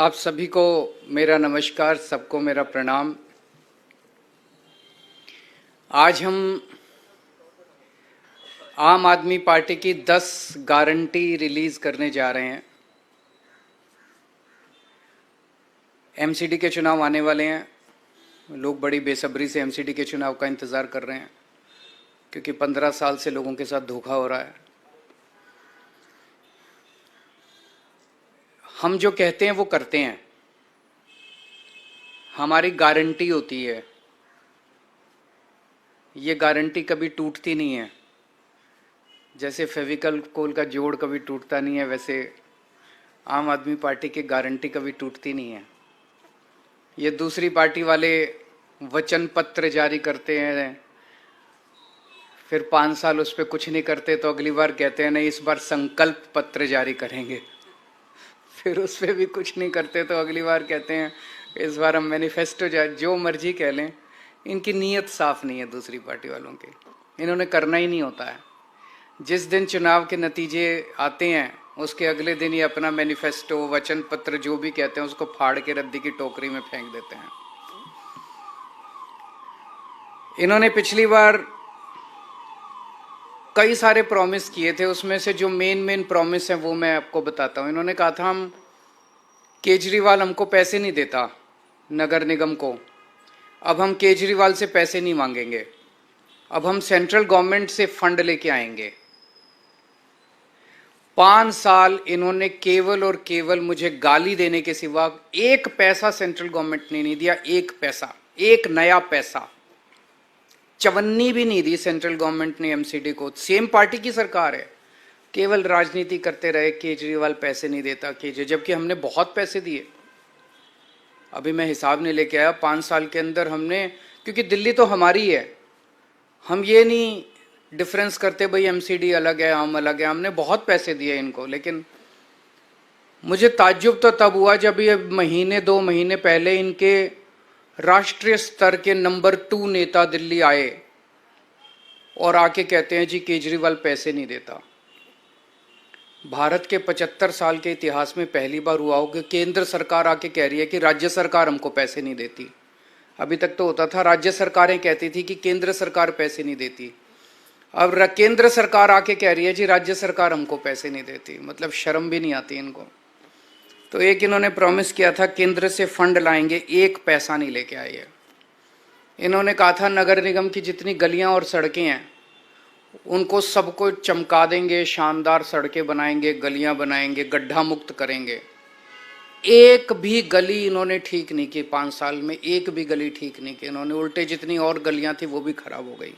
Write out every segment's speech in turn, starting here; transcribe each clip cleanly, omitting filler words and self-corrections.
आप सभी को मेरा नमस्कार, सबको मेरा प्रणाम। आज हम आम आदमी पार्टी की 10 गारंटी रिलीज करने जा रहे हैं। एमसीडी के चुनाव आने वाले हैं। लोग बड़ी बेसब्री से एमसीडी के चुनाव का इंतज़ार कर रहे हैं, क्योंकि 15 साल से लोगों के साथ धोखा हो रहा है। हम जो कहते हैं वो करते हैं, हमारी गारंटी होती है। ये गारंटी कभी टूटती नहीं है। जैसे फेविकल कोल का जोड़ कभी टूटता नहीं है, वैसे आम आदमी पार्टी की गारंटी कभी टूटती नहीं है। ये दूसरी पार्टी वाले वचन पत्र जारी करते हैं, फिर 5 साल उस पर कुछ नहीं करते, तो अगली बार कहते हैं नहीं इस बार संकल्प पत्र जारी करेंगे। फिर उस पर भी कुछ नहीं करते, तो अगली बार कहते हैं इस बार हम मैनिफेस्टो जो मर्जी कह लें। इनकी नीयत साफ नहीं है दूसरी पार्टी वालों की, इन्होंने करना ही नहीं होता है। जिस दिन चुनाव के नतीजे आते हैं उसके अगले दिन ही अपना मैनिफेस्टो, वचन पत्र जो भी कहते हैं उसको फाड़ के रद्दी की टोकरी में फेंक देते हैं। इन्होंने पिछली बार कई सारे प्रॉमिस किए थे, उसमें से जो मेन प्रॉमिस है वो मैं आपको बताता हूँ। इन्होंने कहा था हम केजरीवाल हमको पैसे नहीं देता नगर निगम को, अब हम केजरीवाल से पैसे नहीं मांगेंगे, अब हम सेंट्रल गवर्नमेंट से फंड लेके आएंगे। 5 साल इन्होंने केवल और केवल मुझे गाली देने के सिवा एक पैसा सेंट्रल गवर्नमेंट ने नहीं दिया। एक पैसा, एक नया पैसा, चवन्नी भी नहीं दी सेंट्रल गवर्नमेंट ने एमसीडी को। सेम पार्टी की सरकार है, केवल राजनीति करते रहे, केजरीवाल पैसे नहीं देता जबकि हमने बहुत पैसे दिए। अभी मैं हिसाब नहीं लेके आया, 5 साल के अंदर हमने, क्योंकि दिल्ली तो हमारी है, हम ये नहीं डिफरेंस करते भाई एमसीडी अलग है हम अलग है, हमने बहुत पैसे दिए इनको। लेकिन मुझे ताज्जुब तो तब हुआ जब ये महीने 2 महीने पहले इनके राष्ट्रीय स्तर के नंबर 2 नेता दिल्ली आए और आके कहते हैं जी केजरीवाल पैसे नहीं देता। भारत के 75 साल के इतिहास में पहली बार हुआ हो कि केंद्र सरकार आके कह रही है कि राज्य सरकार हमको पैसे नहीं देती। अभी तक तो होता था राज्य सरकारें कहती थी कि केंद्र सरकार पैसे नहीं देती, अब केंद्र सरकार आके कह रही है जी राज्य सरकार हमको पैसे नहीं देती। मतलब शर्म भी नहीं आती इनको। तो एक इन्होंने प्रॉमिस किया था केंद्र से फंड लाएंगे, एक पैसा नहीं लेके आए हैं। इन्होंने कहा था नगर निगम की जितनी गलियां और सड़कें हैं उनको सबको चमका देंगे, शानदार सड़कें बनाएंगे, गलियां बनाएंगे, गड्ढा मुक्त करेंगे। एक भी गली इन्होंने ठीक नहीं की 5 साल में, एक भी गली ठीक नहीं की इन्होंने। उल्टे जितनी और गलियां थी वो भी खराब हो गई।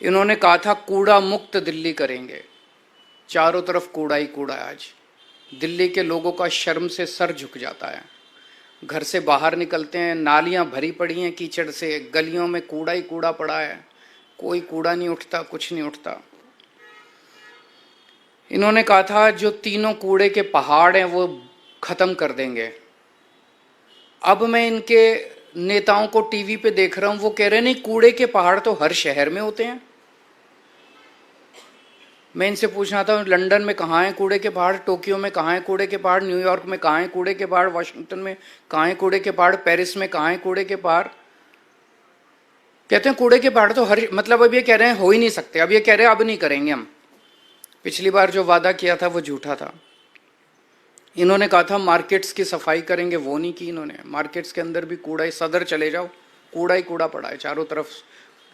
इन्होंने कहा था कूड़ा मुक्त दिल्ली करेंगे, चारों तरफ कूड़ा ही कूड़ा है। आज दिल्ली के लोगों का शर्म से सर झुक जाता है। घर से बाहर निकलते हैं, नालियां भरी पड़ी हैं कीचड़ से, गलियों में कूड़ा ही कूड़ा पड़ा है, कोई कूड़ा नहीं उठता, कुछ नहीं उठता। इन्होंने कहा था जो 3 कूड़े के पहाड़ हैं वो खत्म कर देंगे। अब मैं इनके नेताओं को टीवी पे देख रहा हूं, वो कह रहे हैं नहीं कूड़े के पहाड़ तो हर शहर में होते हैं। मैं इनसे पूछना था लंदन में कहाँ हैं कूड़े के पहाड़, टोक्यो में कहाँ हैं कूड़े के पहाड़, न्यूयॉर्क में कहाँ हैं कूड़े के पहाड़, वाशिंगटन में कहाँ हैं कूड़े के पहाड़, पेरिस में कहाँ हैं कूड़े के पहाड़। कहते हैं कूड़े के पहाड़ तो हर, मतलब अब ये कह रहे हैं हो ही नहीं सकते, अब ये कह रहे हैं अब नहीं करेंगे हम। पिछली बार जो वादा किया था वो झूठा था। इन्होंने कहा था मार्केट्स की सफाई करेंगे, वो नहीं की इन्होंने। मार्केट्स के अंदर भी कूड़ा ही, सदर चले जाओ कूड़ा ही कूड़ा पड़ा है, चारों तरफ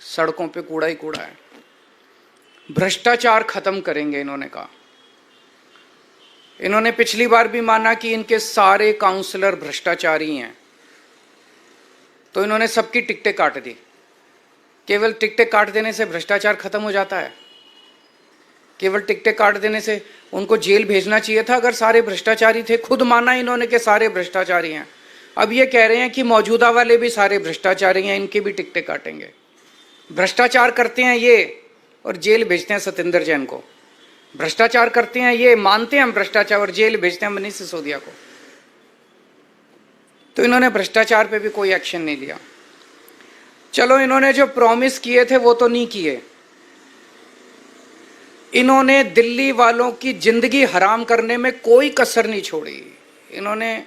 सड़कों पे कूड़ा ही कूड़ा है। भ्रष्टाचार खत्म करेंगे इन्होंने कहा। इन्होंने पिछली बार भी माना कि इनके सारे काउंसलर भ्रष्टाचारी हैं, तो इन्होंने सबकी टिकटें काट दी। केवल टिकटें काट देने से भ्रष्टाचार खत्म हो जाता है? केवल टिकटें काट देने से? उनको जेल भेजना चाहिए था अगर सारे भ्रष्टाचारी थे। खुद माना इन्होंने कि सारे भ्रष्टाचारी हैं। अब ये कह रहे हैं कि मौजूदा वाले भी सारे भ्रष्टाचारी हैं, इनकी भी टिकटें काटेंगे। भ्रष्टाचार करते हैं ये और जेल भेजते हैं सत्येंद्र जैन को। भ्रष्टाचार करते हैं ये, मानते हैं हम भ्रष्टाचार, और जेल भेजते हैं मनीष सिसोदिया को। तो इन्होंने भ्रष्टाचार पे भी कोई एक्शन नहीं लिया। चलो इन्होंने जो प्रॉमिस किए थे वो तो नहीं किए। इन्होंने दिल्ली वालों की जिंदगी हराम करने में कोई कसर नहीं छोड़ी। इन्होंने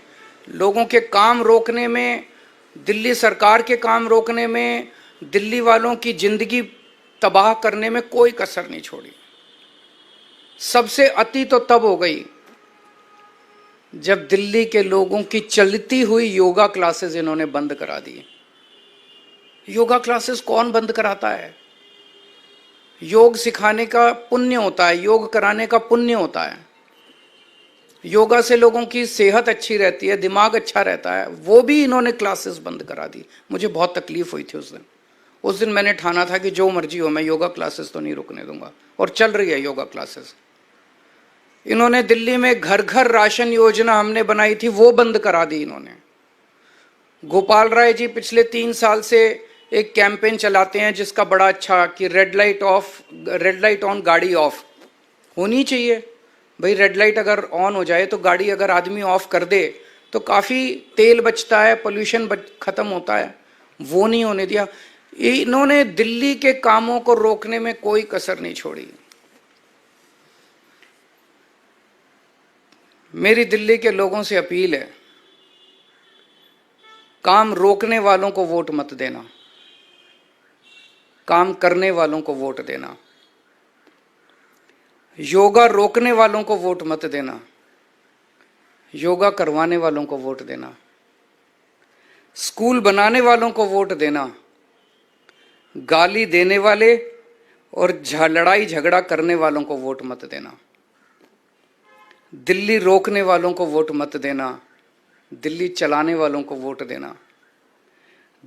लोगों के काम रोकने में, दिल्ली सरकार के काम रोकने में, दिल्ली वालों की जिंदगी तबाह करने में कोई कसर नहीं छोड़ी। सबसे अति तो तब हो गई जब दिल्ली के लोगों की चलती हुई योगा क्लासेस इन्होंने बंद करा दी। योगा क्लासेस कौन बंद कराता है? योग सिखाने का पुण्य होता है, योग कराने का पुण्य होता है। योगा से लोगों की सेहत अच्छी रहती है, दिमाग अच्छा रहता है, वो भी इन्होंने क्लासेस बंद करा दी। मुझे बहुत तकलीफ हुई थी उस दिन मैंने ठाना था कि जो मर्जी हो, मैं योगा क्लासेस तो नहीं रुकने दूंगा, और चल रही है योगा क्लासेस। इन्होंने दिल्ली में घर घर राशन योजना हमने बनाई थी, वो बंद करा दी इन्होंने। गोपाल राय जी पिछले 3 साल से एक कैंपेन चलाते हैं जिसका बड़ा अच्छा कि रेड लाइट ऑन गाड़ी ऑफ होनी चाहिए। भाई रेड लाइट अगर ऑन हो जाए तो गाड़ी अगर आदमी ऑफ कर दे तो काफ़ी तेल बचता है, पोल्यूशन खत्म होता है, वो नहीं होने दिया। इन्होंने दिल्ली के कामों को रोकने में कोई कसर नहीं छोड़ी। मेरी दिल्ली के लोगों से अपील है, काम रोकने वालों को वोट मत देना, काम करने वालों को वोट देना। योगा रोकने वालों को वोट मत देना, योगा करवाने वालों को वोट देना। स्कूल बनाने वालों को वोट देना, गाली देने वाले और लड़ाई झगड़ा करने वालों को वोट मत देना। दिल्ली रोकने वालों को वोट मत देना, दिल्ली चलाने वालों को वोट देना।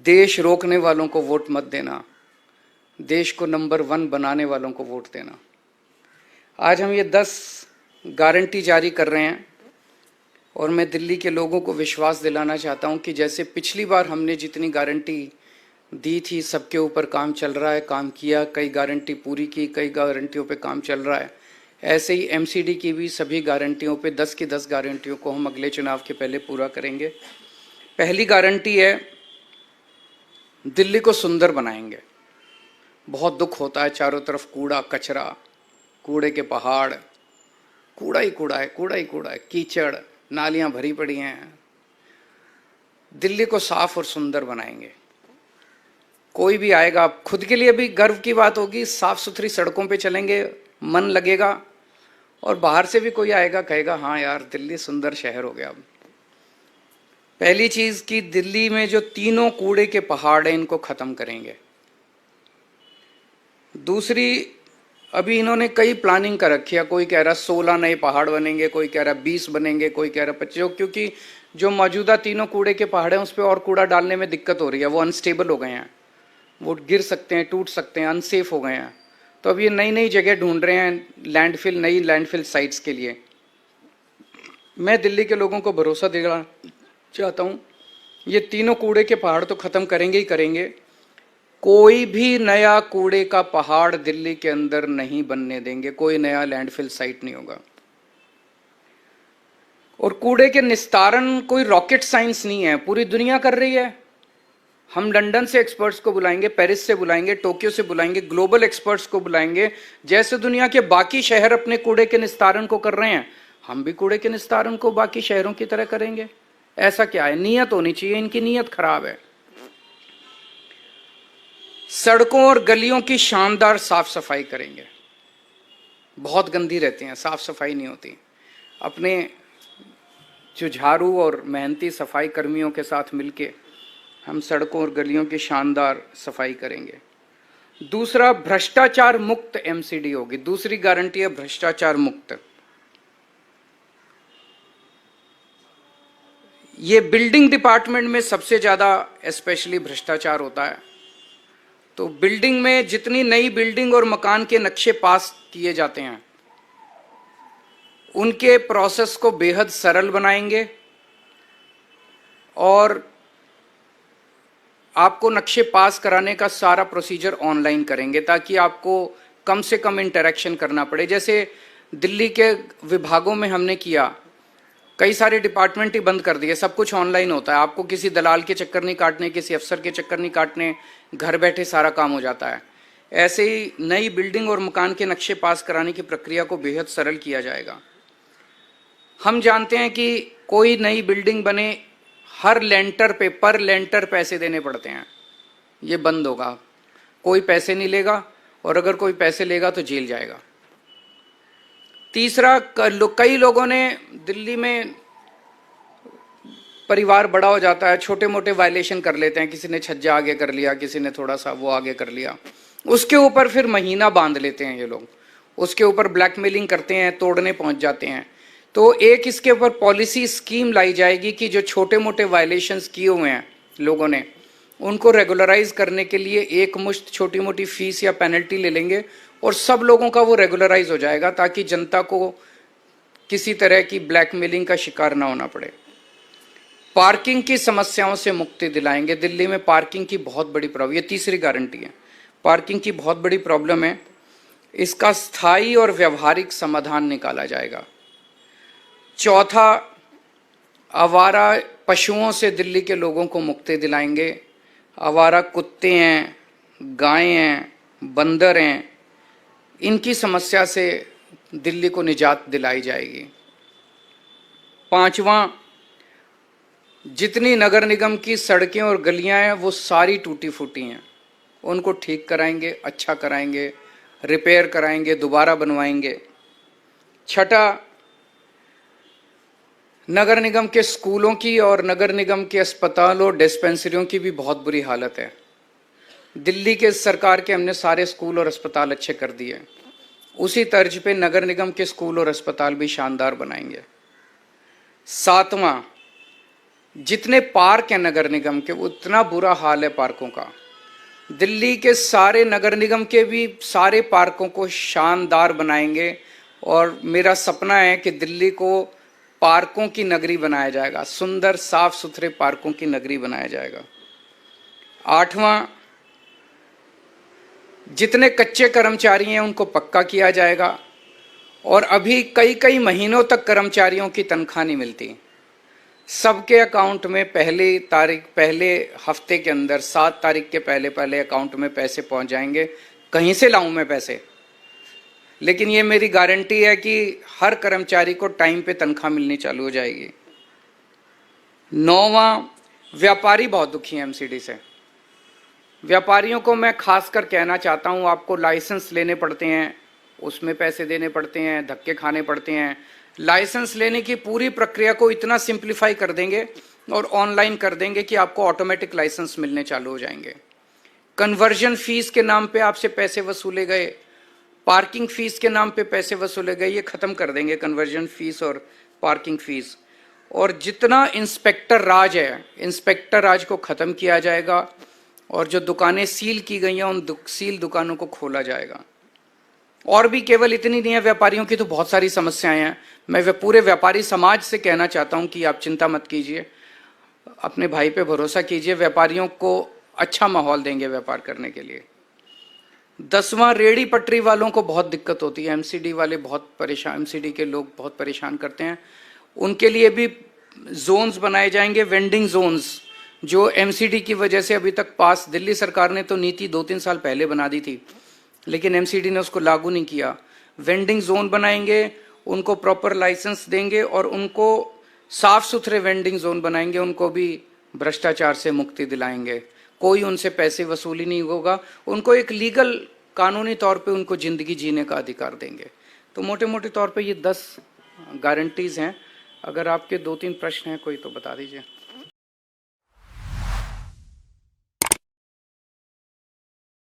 देश रोकने वालों को वोट मत देना, देश को नंबर 1 बनाने वालों को वोट देना। आज हम ये 10 गारंटी जारी कर रहे हैं और मैं दिल्ली के लोगों को विश्वास दिलाना चाहता हूं कि जैसे पिछली बार हमने जितनी गारंटी दी थी, सबके ऊपर काम चल रहा है, काम किया, कई गारंटी पूरी की, कई गारंटियों पे काम चल रहा है। ऐसे ही एमसीडी की भी सभी गारंटियों पे 10 की 10 गारंटियों को हम अगले चुनाव के पहले पूरा करेंगे। पहली गारंटी है, दिल्ली को सुंदर बनाएंगे। बहुत दुख होता है, चारों तरफ कूड़ा कचरा, कूड़े के पहाड़, कूड़ा ही कूड़ा है, कूड़ा ही कूड़ा है, कीचड़, नालियां भरी पड़ी हैं। दिल्ली को साफ और सुंदर बनाएंगे। कोई भी आएगा, खुद के लिए भी गर्व की बात होगी, साफ सुथरी सड़कों पे चलेंगे, मन लगेगा, और बाहर से भी कोई आएगा कहेगा हाँ यार दिल्ली सुंदर शहर हो गया। पहली चीज कि दिल्ली में जो तीनों कूड़े के पहाड़ हैं इनको खत्म करेंगे। दूसरी, अभी इन्होंने कई प्लानिंग कर रखी है, कोई कह रहा 16 नए पहाड़ बनेंगे, कोई कह रहा 20 बनेंगे, कोई कह रहा 25, क्योंकि जो मौजूदा तीनों कूड़े के पहाड़ हैं उस पर और कूड़ा डालने में दिक्कत हो रही है, वो अनस्टेबल हो गए हैं, वो गिर सकते हैं, टूट सकते हैं, अनसेफ हो गए हैं। तो अब ये नई नई जगह ढूंढ रहे हैं लैंडफिल, नई लैंडफिल साइट्स के लिए। मैं दिल्ली के लोगों को भरोसा दिलाना चाहता हूँ, ये तीनों कूड़े के पहाड़ तो खत्म करेंगे ही करेंगे। कोई भी नया कूड़े का पहाड़ दिल्ली के अंदर नहीं बनने देंगे, कोई नया लैंडफिल साइट नहीं होगा। और कूड़े के निस्तारण कोई रॉकेट साइंस नहीं है, पूरी दुनिया कर रही है। हम लंदन से एक्सपर्ट्स को बुलाएंगे, पेरिस से बुलाएंगे, टोक्यो से बुलाएंगे, ग्लोबल एक्सपर्ट्स को बुलाएंगे। जैसे दुनिया के बाकी शहर अपने कूड़े के निस्तारण को कर रहे हैं, हम भी कूड़े के निस्तारण को बाकी शहरों की तरह करेंगे। ऐसा क्या है? नीयत होनी चाहिए, इनकी नीयत खराब है। सड़कों और गलियों की शानदार साफ सफाई करेंगे, बहुत गंदी रहती हैं, साफ सफाई नहीं होती। अपने जो झाड़ू और मेहनती सफाई कर्मियों के साथ मिलके हम सड़कों और गलियों की शानदार सफाई करेंगे। दूसरा, भ्रष्टाचार मुक्त एमसीडी होगी। दूसरी गारंटी है भ्रष्टाचार मुक्त। ये बिल्डिंग डिपार्टमेंट में सबसे ज्यादा स्पेशली भ्रष्टाचार होता है। तो बिल्डिंग में जितनी नई बिल्डिंग और मकान के नक्शे पास किए जाते हैं उनके प्रोसेस को बेहद सरल बनाएंगे और आपको नक्शे पास कराने का सारा प्रोसीजर ऑनलाइन करेंगे ताकि आपको कम से कम इंटरेक्शन करना पड़े। जैसे दिल्ली के विभागों में हमने किया, कई सारे डिपार्टमेंट ही बंद कर दिए, सब कुछ ऑनलाइन होता है, आपको किसी दलाल के चक्कर नहीं काटने, किसी अफसर के चक्कर नहीं काटने, घर बैठे सारा काम हो जाता है। ऐसे ही नई बिल्डिंग और मकान के नक्शे पास कराने की प्रक्रिया को बेहद सरल किया जाएगा। हम जानते हैं कि कोई नई बिल्डिंग बने, हर लेंटर पे पर लेंटर पैसे देने पड़ते हैं। ये बंद होगा, कोई पैसे नहीं लेगा, और अगर कोई पैसे लेगा तो जेल जाएगा। तीसरा, कई लोगों ने दिल्ली में परिवार बड़ा हो जाता है, छोटे मोटे वायलेशन कर लेते हैं, किसी ने छज्जा आगे कर लिया, किसी ने थोड़ा सा वो आगे कर लिया, उसके ऊपर फिर महीना बांध लेते हैं ये लोग, उसके ऊपर ब्लैकमेलिंग करते हैं, तोड़ने पहुंच जाते हैं। तो एक इसके ऊपर पॉलिसी स्कीम लाई जाएगी कि जो छोटे मोटे वायलेशंस किए हुए हैं लोगों ने, उनको रेगुलराइज करने के लिए एक मुश्त छोटी मोटी फीस या पेनल्टी ले लेंगे और सब लोगों का वो रेगुलराइज हो जाएगा, ताकि जनता को किसी तरह की ब्लैकमेलिंग का शिकार ना होना पड़े। पार्किंग की समस्याओं से मुक्ति दिलाएंगे। दिल्ली में पार्किंग की बहुत बड़ी प्रॉब्लम, ये तीसरी गारंटी है, पार्किंग की बहुत बड़ी प्रॉब्लम है, इसका स्थायी और व्यवहारिक समाधान निकाला जाएगा। चौथा, आवारा पशुओं से दिल्ली के लोगों को मुक्ति दिलाएंगे। आवारा कुत्ते हैं, गायें हैं, बंदर हैं, इनकी समस्या से दिल्ली को निजात दिलाई जाएगी। पांचवा, जितनी नगर निगम की सड़कें और गलियां हैं वो सारी टूटी फूटी हैं, उनको ठीक कराएंगे, अच्छा कराएंगे, रिपेयर कराएंगे, दोबारा बनवाएंगे। छठा, नगर निगम के स्कूलों की और नगर निगम के अस्पतालों और डिस्पेंसरियों की भी बहुत बुरी हालत है। दिल्ली के सरकार के हमने सारे स्कूल और अस्पताल अच्छे कर दिए, उसी तर्ज पे नगर निगम के स्कूल और अस्पताल भी शानदार बनाएंगे। सातवां, जितने पार्क हैं नगर निगम के, उतना बुरा हाल है पार्कों का। दिल्ली के सारे नगर निगम के भी सारे पार्कों को शानदार बनाएंगे और मेरा सपना है कि दिल्ली को पार्कों की नगरी बनाया जाएगा, सुंदर साफ सुथरे पार्कों की नगरी बनाया जाएगा। आठवां, जितने कच्चे कर्मचारी हैं उनको पक्का किया जाएगा, और अभी कई कई महीनों तक कर्मचारियों की तनख्वाह नहीं मिलती, सबके अकाउंट में पहले हफ्ते के अंदर 7 तारीख के पहले अकाउंट में पैसे पहुंच जाएंगे। कहीं से लाऊं मैं पैसे, लेकिन ये मेरी गारंटी है कि हर कर्मचारी को टाइम पे तनख्वाह मिलनी चालू हो जाएगी। 9वां, व्यापारी बहुत दुखी हैं एमसीडी से। व्यापारियों को मैं खासकर कहना चाहता हूं, आपको लाइसेंस लेने पड़ते हैं, उसमें पैसे देने पड़ते हैं, धक्के खाने पड़ते हैं। लाइसेंस लेने की पूरी प्रक्रिया को इतना सिंप्लीफाई कर देंगे और ऑनलाइन कर देंगे कि आपको ऑटोमेटिक लाइसेंस मिलने चालू हो जाएंगे। कन्वर्जन फीस के नाम पे आपसे पैसे वसूले गए, पार्किंग फीस के नाम पे पैसे वसूले गए, ये खत्म कर देंगे कन्वर्जन फीस और पार्किंग फीस। और जितना इंस्पेक्टर राज है, इंस्पेक्टर राज को खत्म किया जाएगा और जो दुकानें सील की गई हैं उन सील दुकानों को खोला जाएगा। और भी केवल इतनी नहीं है, व्यापारियों की तो बहुत सारी समस्याएं हैं। मैं पूरे व्यापारी समाज से कहना चाहता हूं कि आप चिंता मत कीजिए, अपने भाई पे भरोसा कीजिए, व्यापारियों को अच्छा माहौल देंगे व्यापार करने के लिए। 10वां, रेहड़ी पटरी वालों को बहुत दिक्कत होती है, एमसीडी वाले बहुत परेशान, एमसीडी के लोग बहुत परेशान करते हैं, उनके लिए भी जोन्स बनाए जाएंगे, वेंडिंग जोन्स, जो एमसीडी की वजह से अभी तक पास, दिल्ली सरकार ने तो नीति 2-3 साल पहले बना दी थी, लेकिन एमसीडी ने उसको लागू नहीं किया। वेंडिंग जोन बनाएंगे, उनको प्रॉपर लाइसेंस देंगे और उनको साफ सुथरे वेंडिंग जोन बनाएंगे, उनको भी भ्रष्टाचार से मुक्ति दिलाएंगे, कोई उनसे पैसे वसूली नहीं होगा, उनको एक लीगल कानूनी तौर पे उनको जिंदगी जीने का अधिकार देंगे। तो मोटे मोटे तौर पे ये 10 गारंटीज हैं। अगर आपके 2-3 प्रश्न हैं कोई तो बता दीजिए।